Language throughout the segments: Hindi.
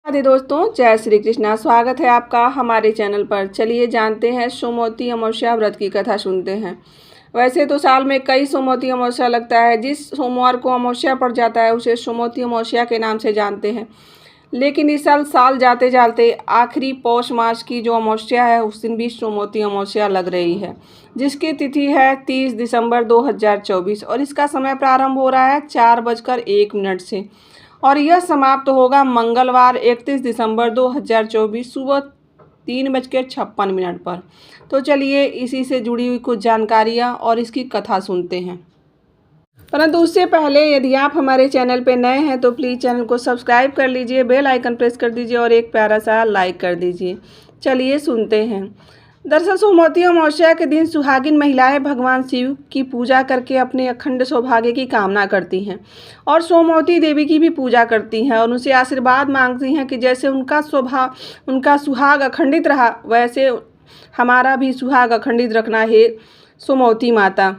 राधे दोस्तों, जय श्री कृष्णा। स्वागत है आपका हमारे चैनल पर। चलिए जानते हैं सोमवती अमावस्या व्रत की कथा सुनते हैं। वैसे तो साल में कई सोमवती अमावस्या लगता है। जिस सोमवार को अमावस्या पड़ जाता है उसे सोमवती अमावस्या के नाम से जानते हैं। लेकिन इस साल जाते जाते आखिरी पौष मास की जो अमावस्या है उस दिन भी सोमवती अमावस्या लग रही है, जिसकी तिथि है 30 दिसंबर 2024 और इसका समय प्रारंभ हो रहा है 4:01 से और यह समाप्त होगा मंगलवार 31 दिसंबर 2024 सुबह 3:56 पर। तो चलिए इसी से जुड़ी हुई कुछ जानकारियाँ और इसकी कथा सुनते हैं। परंतु उससे पहले यदि आप हमारे चैनल पर नए हैं तो प्लीज़ चैनल को सब्सक्राइब कर लीजिए, बेल आइकन प्रेस कर दीजिए और एक प्यारा सा लाइक कर दीजिए। चलिए सुनते हैं। दरअसल सोमवती अमावस्या के दिन सुहागिन महिलाएं भगवान शिव की पूजा करके अपने अखंड सौभाग्य की कामना करती हैं और सोमवती देवी की भी पूजा करती हैं और उनसे आशीर्वाद मांगती हैं कि जैसे उनका सुहाग अखंडित रहा वैसे हमारा भी सुहाग अखंडित रखना है सोमवती माता।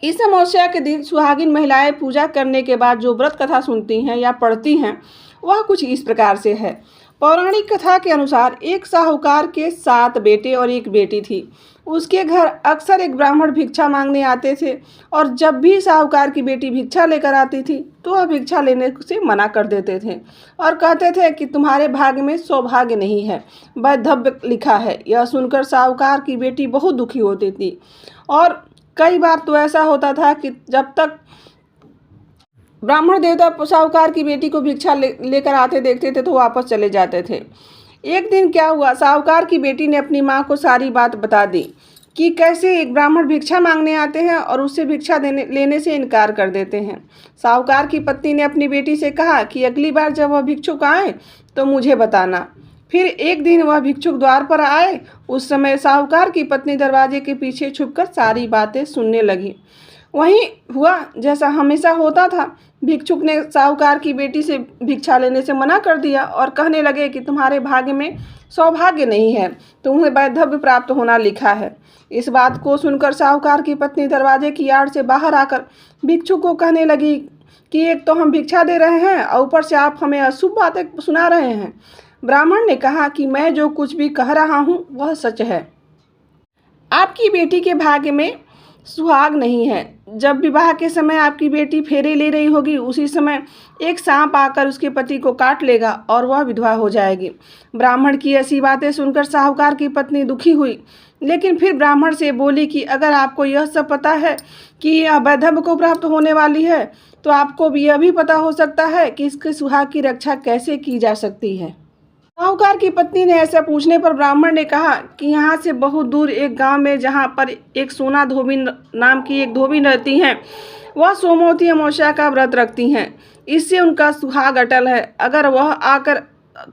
इस अमावस्या के दिन सुहागिन महिलाएं पूजा करने के बाद जो व्रत कथा सुनती हैं या पढ़ती हैं वह कुछ इस प्रकार से है। पौराणिक कथा के अनुसार एक साहूकार के 7 बेटे और एक बेटी थी। उसके घर अक्सर एक ब्राह्मण भिक्षा मांगने आते थे और जब भी साहूकार की बेटी भिक्षा लेकर आती थी तो वह भिक्षा लेने से मना कर देते थे और कहते थे कि तुम्हारे भाग्य में सौभाग्य नहीं है, वैधव्य लिखा है। यह सुनकर साहूकार की बेटी बहुत दुखी होती थी और कई बार तो ऐसा होता था कि जब तक ब्राह्मण देवता साहूकार की बेटी को भिक्षा लेकर आते देखते थे तो वापस चले जाते थे। एक दिन क्या हुआ, साहूकार की बेटी ने अपनी माँ को सारी बात बता दी कि कैसे एक ब्राह्मण भिक्षा मांगने आते हैं और उससे भिक्षा लेने से इनकार कर देते हैं। साहूकार की पत्नी ने अपनी बेटी से कहा कि अगली बार जब वह भिक्षुक आए तो मुझे बताना। फिर एक दिन वह भिक्षुक द्वार पर आए। उस समय साहूकार की पत्नी दरवाजे के पीछे छुपकर सारी बातें सुनने लगी। वहीं हुआ जैसा हमेशा होता था। भिक्षुक ने साहूकार की बेटी से भिक्षा लेने से मना कर दिया और कहने लगे कि तुम्हारे भाग्य में सौभाग्य नहीं है, तुम्हें वैधव्य प्राप्त होना लिखा है। इस बात को सुनकर साहूकार की पत्नी दरवाजे की आड़ से बाहर आकर भिक्षुक को कहने लगी कि एक तो हम भिक्षा दे रहे हैं और ऊपर से आप हमें अशुभ बातें सुना रहे हैं। ब्राह्मण ने कहा कि मैं जो कुछ भी कह रहा हूँ वह सच है। आपकी बेटी के भाग्य में सुहाग नहीं है। जब विवाह के समय आपकी बेटी फेरे ले रही होगी उसी समय एक सांप आकर उसके पति को काट लेगा और वह विधवा हो जाएगी। ब्राह्मण की ऐसी बातें सुनकर साहूकार की पत्नी दुखी हुई, लेकिन फिर ब्राह्मण से बोली कि अगर आपको यह सब पता है कि यह वैधव्य को प्राप्त होने वाली है तो आपको भी यह भी पता हो सकता है कि इसके सुहाग की रक्षा कैसे की जा सकती है। साहूकार की पत्नी ने ऐसा पूछने पर ब्राह्मण ने कहा कि यहाँ से बहुत दूर एक गांव में जहाँ पर एक सोना धोबिन नाम की एक धोबिन रहती हैं, वह सोमवती अमावस्या का व्रत रखती हैं। इससे उनका सुहाग अटल है। अगर वह आकर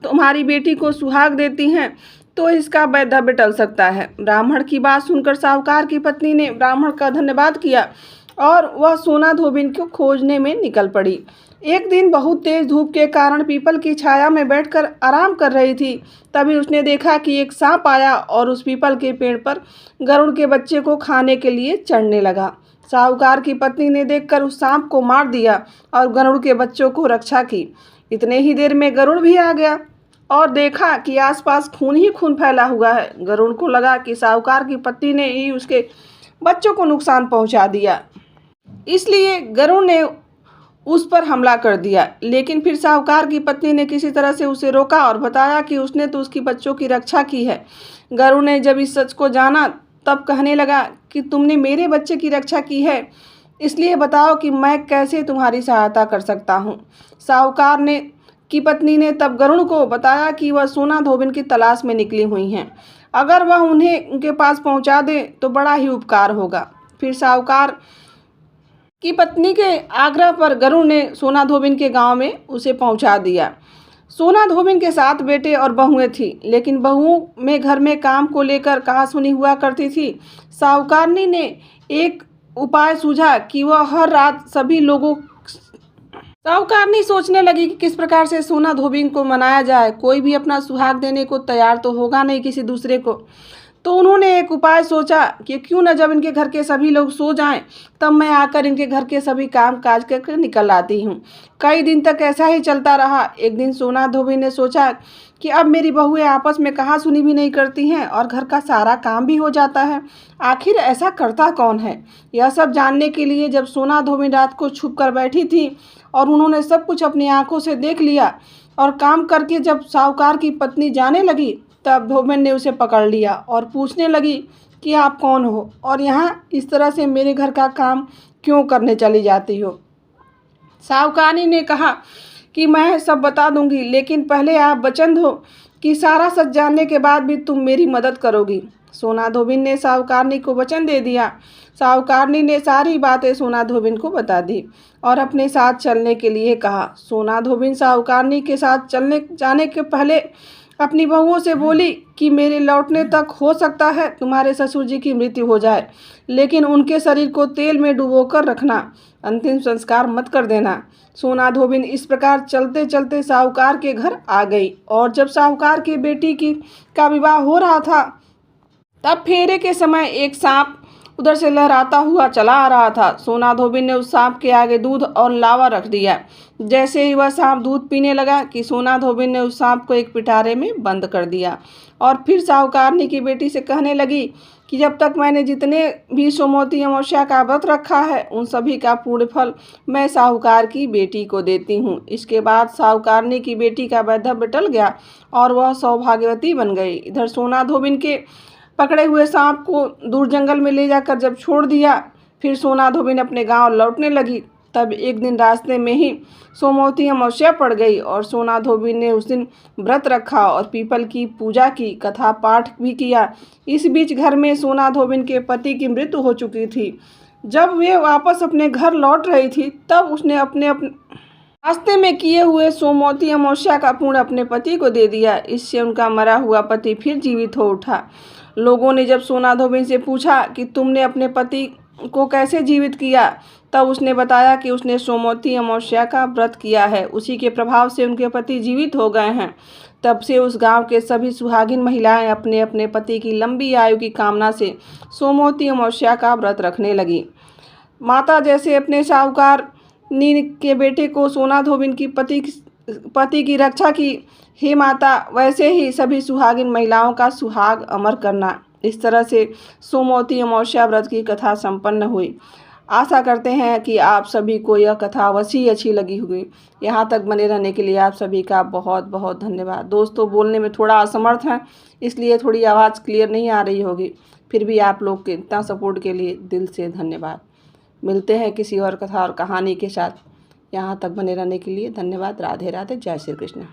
तुम्हारी बेटी को सुहाग देती हैं तो इसका वैधव्य टल सकता है। ब्राह्मण की बात सुनकर साहूकार की पत्नी ने ब्राह्मण का धन्यवाद किया और वह सोना धोबिन को खोजने में निकल पड़ी। एक दिन बहुत तेज धूप के कारण पीपल की छाया में बैठकर आराम कर रही थी। तभी उसने देखा कि एक सांप आया और उस पीपल के पेड़ पर गरुड़ के बच्चे को खाने के लिए चढ़ने लगा। साहूकार की पत्नी ने देखकर उस सांप को मार दिया और गरुड़ के बच्चों को रक्षा की। इतने ही देर में गरुड़ भी आ गया और देखा कि आसपास खून ही खून फैला हुआ है। गरुड़ को लगा कि साहूकार की पत्नी ने ही उसके बच्चों को नुकसान पहुँचा दिया, इसलिए गरुड़ ने उस पर हमला कर दिया। लेकिन फिर साहूकार की पत्नी ने किसी तरह से उसे रोका और बताया कि उसने तो उसकी बच्चों की रक्षा की है। गरुड़ ने जब इस सच को जाना तब कहने लगा कि तुमने मेरे बच्चे की रक्षा की है, इसलिए बताओ कि मैं कैसे तुम्हारी सहायता कर सकता हूँ। साहूकार ने की पत्नी ने तब गरुड़ को बताया कि वह सोना धोबिन की तलाश में निकली हुई हैं। अगर वह उन्हें उनके पास पहुँचा दे तो बड़ा ही उपकार होगा। फिर साहूकार की पत्नी के आग्रह पर गरुड़ ने सोना धोबिन के गांव में उसे पहुंचा दिया। सोना धोबिन के 7 बेटे और बहुएं थीं, लेकिन बहुओं में घर में काम को लेकर कहासुनी हुआ करती थी। साहूकारनी ने एक उपाय सूझा कि वह हर रात सभी लोगों साहूकारनी सोचने लगी कि किस प्रकार से सोना धोबिन को मनाया जाए। कोई भी अपना सुहाग देने को तैयार तो होगा नहीं किसी दूसरे को। तो उन्होंने एक उपाय सोचा कि क्यों न जब इनके घर के सभी लोग सो जाएं तब मैं आकर इनके घर के सभी काम काज करके निकल आती हूँ। कई दिन तक ऐसा ही चलता रहा। एक दिन सोना धोबी ने सोचा कि अब मेरी बहुएं आपस में कहा सुनी भी नहीं करती हैं और घर का सारा काम भी हो जाता है। आखिर ऐसा करता कौन है? यह सब जानने के लिए जब सोना धोबी रात को छुप कर बैठी थी और उन्होंने सब कुछ अपनी आंखों से देख लिया और काम करके जब साहूकार की पत्नी जाने लगी तब धोबन ने उसे पकड़ लिया और पूछने लगी कि आप कौन हो और यहाँ इस तरह से मेरे घर का काम क्यों करने चली जाती हो। साहूकारनी ने कहा कि मैं सब बता दूंगी, लेकिन पहले आप वचन दो कि सारा सच जानने के बाद भी तुम मेरी मदद करोगी। सोना धोबिन ने साहूकारनी को वचन दे दिया। साहूकारनी ने सारी बातें सोना धोबिन को बता दी और अपने साथ चलने के लिए कहा। सोना धोबिन साहूकारनी के साथ चलने जाने के पहले अपनी बहुओं से बोली कि मेरे लौटने तक हो सकता है तुम्हारे ससुर जी की मृत्यु हो जाए, लेकिन उनके शरीर को तेल में डुबोकर रखना, अंतिम संस्कार मत कर देना। सोना धोबिन इस प्रकार चलते चलते साहूकार के घर आ गई और जब साहूकार की बेटी का विवाह हो रहा था तब फेरे के समय एक सांप उधर से लहराता हुआ चला आ रहा था। सोना धोबिन ने उस सांप के आगे दूध और लावा रख दिया। जैसे ही वह सांप दूध पीने लगा कि सोना धोबिन ने उस सांप को एक पिटारे में बंद कर दिया और फिर साहूकारनी की बेटी से कहने लगी कि जब तक मैंने जितने भी सोमवती अमावस्या का व्रत रखा है उन सभी का पूर्ण फल मैं साहूकार की बेटी को देती हूँ। इसके बाद साहूकारनी की बेटी का वैधव्य टल गया और वह सौभाग्यवती बन गई। इधर सोना धोबिन के पकड़े हुए सांप को दूर जंगल में ले जाकर जब छोड़ दिया, फिर सोना धोबिन अपने गांव लौटने लगी। तब एक दिन रास्ते में ही सोमवती अमावस्या पड़ गई और सोना धोबिन ने उस दिन व्रत रखा और पीपल की पूजा की, कथा पाठ भी किया। इस बीच घर में सोना धोबिन के पति की मृत्यु हो चुकी थी। जब वे वापस अपने घर लौट रही थी तब उसने अपने रास्ते में किए हुए सोमवती अमावस्या का पुण्य अपने पति को दे दिया। इससे उनका मरा हुआ पति फिर जीवित हो उठा। लोगों ने जब सोना धोबिन से पूछा कि तुमने अपने पति को कैसे जीवित किया, तब उसने बताया कि उसने सोमवती अमावस्या का व्रत किया है, उसी के प्रभाव से उनके पति जीवित हो गए हैं। तब से उस गांव के सभी सुहागिन महिलाएं अपने अपने पति की लंबी आयु की कामना से सोमवती अमावस्या का व्रत रखने लगी। माता जैसे अपने साहूकार नी के बेटे को सोना धोबिन की पति की रक्षा की, हे माता, वैसे ही सभी सुहागिन महिलाओं का सुहाग अमर करना। इस तरह से सोमवती अमावस्या व्रत की कथा संपन्न हुई। आशा करते हैं कि आप सभी को यह कथा अवश्य ही अच्छी लगी होगी। यहाँ तक बने रहने के लिए आप सभी का बहुत बहुत धन्यवाद। दोस्तों, बोलने में थोड़ा असमर्थ हैं, इसलिए थोड़ी आवाज़ क्लियर नहीं आ रही होगी, फिर भी आप लोग के इतना सपोर्ट के लिए दिल से धन्यवाद। मिलते हैं किसी और कथा और कहानी के साथ। यहाँ तक बने रहने के लिए धन्यवाद। राधे राधे। जय श्री कृष्ण।